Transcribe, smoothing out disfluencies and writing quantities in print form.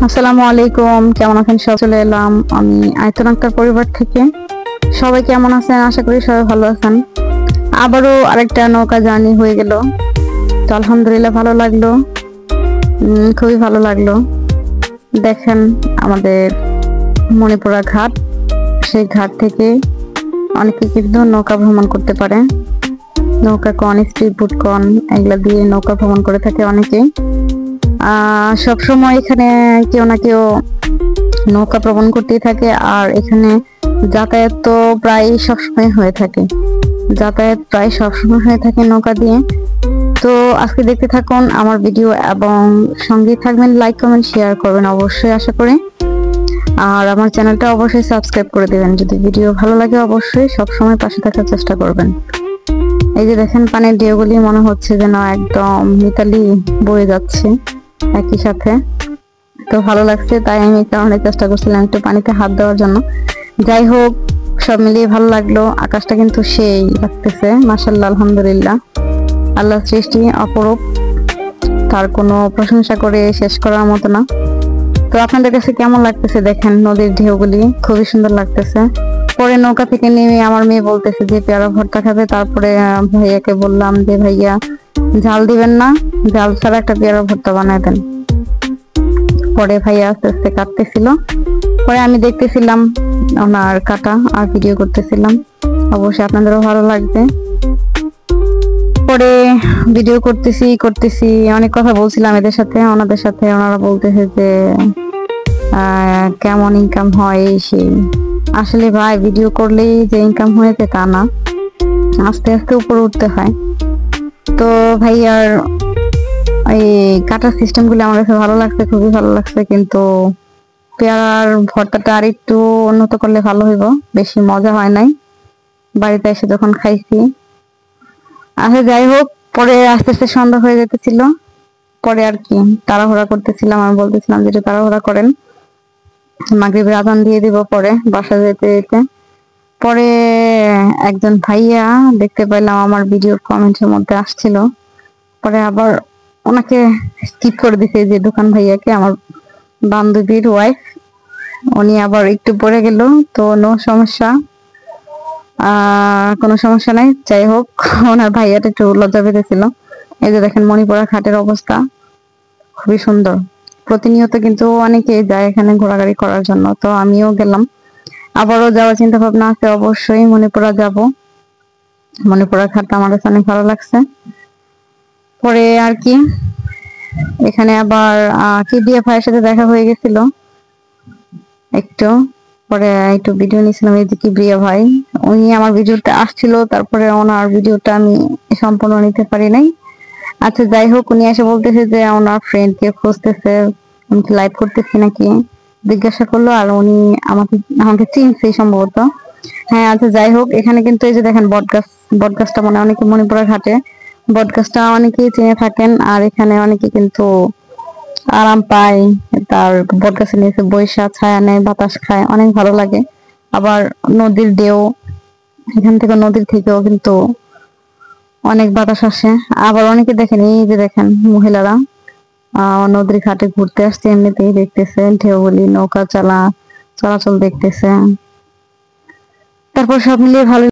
আসসালামু আলাইকুম, কেমন আছেন? সব চলে এলাম আমি আয়তন আক্তার পরিবার থেকে। সবাই কেমন আছেন? আশা করি সবাই ভালো আছেন। আবারও আরেকটা নৌকা জার্নি হয়ে গেল, তো আলহামদুলিল্লাহ ভালো লাগলো, খুবই ভালো লাগলো। দেখেন আমাদের মণিপুরা ঘাট, সেই ঘাট থেকে অনেকে কিন্তু নৌকা ভ্রমণ করতে পারে। নৌকা কন, স্পিড বোট কন, এগুলা দিয়ে নৌকা ভ্রমণ করে থাকে অনেকে। সবসময় এখানে কেউ না কেউ নৌকা ভ্রমণ করতেই থাকে, আর এখানে যাতায়াত তো প্রায় সবসময় হয়ে থাকে, নৌকা দিয়ে। তো আজকে দেখতে থাকুন আমার ভিডিও এবং সঙ্গে থাকবেন, লাইক কমেন্ট শেয়ার করবেন অবশ্যই আশা করি। আর আমার চ্যানেলটা অবশ্যই সাবস্ক্রাইব করে দেবেন। যদি ভিডিও ভালো লাগে অবশ্যই সবসময় পাশে থাকার চেষ্টা করবেন। এই যে দেখেন পানির ঢেউগুলি মনে হচ্ছে যেন একদম মিতালি বয়ে যাচ্ছে একই সাথে। তো ভালো লাগছে, তাই আমি কারণে চেষ্টা করছিলাম একটু পানিতে হাত দেওয়ার জন্য। যাই হোক, সব মিলিয়ে ভালো লাগলো। আকাশটা কিন্তু সেই লাগতেছে, মাশাআল্লাহ, আলহামদুলিল্লাহ। আল্লাহর সৃষ্টি অপরূপ, তার কোনো প্রশংসা করে শেষ করার মতো না। তো আপনাদের কাছে কেমন লাগতেছে দেখেন নদীর ঢেউগুলি, খুবই সুন্দর লাগতেছে। পরে নৌকা থেকে নেমে আমার মেয়ে বলতেছে যে পেয়ারা ভর্তা খাবে। তারপরে ভাইয়াকে বললাম যে ভাইয়া ঝাল দিবেন না, ঝাল ছাড়া একটা পেয়ারা ভর্তা বানায় দেন। পরে ভাইয়া আস্তে আস্তে কাটতেছিল, পরে আমি দেখতেছিলাম ওনার কাটা আর ভিডিও করতেছিলাম। অবশ্যই আপনাদেরও ভালো লাগবে। পরে ভিডিও করতেছি অনেক কথা বলছিলাম এদের সাথে, ওনাদের সাথে। ওনারা বলতেছে যে কেমন ইনকাম হয় সেই। আসলে ভাই ভিডিও করলেই যে ইনকাম হয়েছে তা না, আস্তে আস্তে উপরে উঠতে হয়। তো ভাইয়ার এই কাটার সিস্টেম গুলো আমার কাছে ভালো লাগছে, খুবই ভালো লাগছে। কিন্তু পেয়ারার ভর্তাটা আর একটু উন্নত করলে ভালো হইব, বেশি মজা হয় নাই বাড়িতে এসে যখন খাইছি। আচ্ছা যাই হোক, পরে আস্তে আস্তে সন্ধ্যা হয়ে যেতেছিল। পরে আর কি তাড়াহুড়া করতেছিলাম, আমি বলতেছিলাম যে তাড়াহুড়া করেন, মাগরিবের আজান দিয়ে দিব পরে বাসা যেতে যেতে। পরে একজন ভাইয়া দেখতে পেলাম আমার ভিডিওর কমেন্টের মধ্যে আসছিল, পরে আবার ওনাকে স্কিপ করে দিছে, যে দোকান ভাইয়াকে, আমার বান্ধবীর ওয়াইফ। উনি আবার একটু পরে গেল, তো নো সমস্যা, কোনো সমস্যা নাই। যাই হোক, ওনার ভাইয়াটা একটু লজ্জা পেতেছিল। এই যে দেখেন মণিপুরা ঘাটের অবস্থা, খুবই সুন্দর। প্রতিনিয়ত কিন্তু অনেকে যায় এখানে ঘোরাঘুরি করার জন্য, তো আমিও গেলাম। আবারও যাওয়ার চিন্তা ভাবনা আছে, অবশ্যই মণিপুরা যাব। মণিপুরা ঘাটটা আমার কাছে অনেক ভালো লাগছে। পরে আর কি এখানে আবার কিবরিয়া ভাইয়ের সাথে দেখা হয়ে গেছিল একটু। পরে একটু ভিডিও নিয়েছিলাম, এই যে কিবরিয়া ভাই, উনি আমার ভিডিওটা আসছিল, তারপরে ওনার ভিডিওটা আমি সম্পূর্ণ নিতে পারি নাই। আচ্ছা যাই হোক, উনি এসে বলতেছে যে ওনার ফ্রেন্ড কে খুঁজতেছে, আমি কি লাইভ করতেছি নাকি জিজ্ঞাসা করলো। আর উনি আমাকে আমাকে চিনছে সম্ভবত। হ্যাঁ, আচ্ছা যাই হোক, এখানে কিন্তু এই যে দেখেন বটগাছটা মনে অনেকে মণিপুরা ঘাটে বটগাছটা অনেকেই চিনে থাকেন। আর এখানে অনেকে কিন্তু আরাম পায়, তার বটগাছের নিচে বৈশা ছায়া নেয়, বাতাস খায়, অনেক ভালো লাগে। আবার নদীর ঢেউ, এখান থেকে নদীর থেকেও কিন্তু অনেক বাতাস আসে। আবার অনেকে দেখেন, এই যে দেখেন মহিলারা নদীর ঘাটে ঘুরতে আসছে, এমনিতেই দেখতেছে ঢেউগুলি, নৌকা চলাচল দেখতেছে। তারপর সব মিলিয়ে ভালো